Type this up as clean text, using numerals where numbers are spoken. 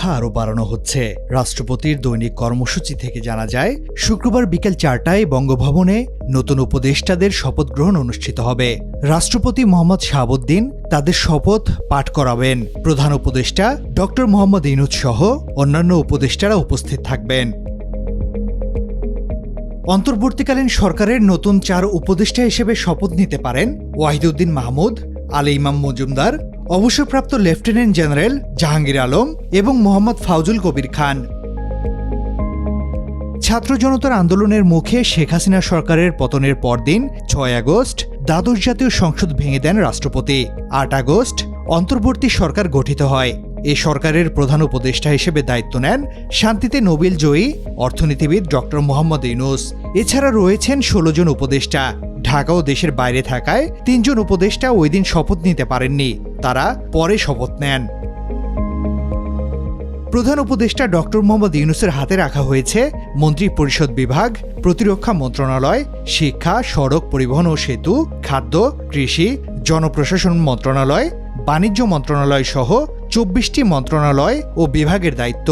সংখ্যা আরও বাড়ানো হচ্ছে। রাষ্ট্রপতির দৈনিক কর্মসূচি থেকে জানা যায়, শুক্রবার বিকেল ৪টায় বঙ্গভবনে নতুন উপদেষ্টাদের শপথ গ্রহণ অনুষ্ঠিত হবে। রাষ্ট্রপতি মোহাম্মদ শাহাবুদ্দিন তাদের শপথ পাঠ করাবেন। প্রধান উপদেষ্টা ডক্টর মোহাম্মদ ইউনূস সহ অন্যান্য উপদেষ্টারা উপস্থিত থাকবেন। অন্তর্বর্তীকালীন সরকারের নতুন ৪ উপদেষ্টা হিসেবে শপথ নিতে পারেন ওয়াহিদুদ্দিন মাহমুদ, আলী ইমাম মজুমদার, অবসরপ্রাপ্ত লেফটেন্যান্ট জেনারেল জাহাঙ্গীর আলম এবং মোহাম্মদ ফাউজুল কবির খান। ছাত্র জনতার আন্দোলনের মুখে শেখ হাসিনা সরকারের পতনের পরদিন ৬ আগস্ট দ্বাদশ জাতীয় সংসদ ভেঙে দেন রাষ্ট্রপতি। ৮ আগস্ট অন্তর্বর্তী সরকার গঠিত হয়। এ সরকারের প্রধান উপদেষ্টা হিসেবে দায়িত্ব নেন শান্তিতে নোবেল জয়ী অর্থনীতিবিদ ডক্টর মোহাম্মদ ইউনূস। এছাড়া রয়েছেন ১৬ জন উপদেষ্টা। ঢাকা ও দেশের বাইরে থাকায় ৩ জন উপদেষ্টা ওই দিন শপথ নিতে পারেননি, তারা পরে শপথ নেন। প্রধান উপদেষ্টা ডক্টর মোহাম্মদ ইউনূসের হাতে রাখা হয়েছে মন্ত্রী পরিষদ বিভাগ, প্রতিরক্ষা মন্ত্রণালয়, শিক্ষা, সড়ক পরিবহন ও সেতু, খাদ্য, কৃষি, জনপ্রশাসন মন্ত্রণালয়, বাণিজ্য মন্ত্রণালয় সহ ২৪টি মন্ত্রণালয় ও বিভাগের দায়িত্ব।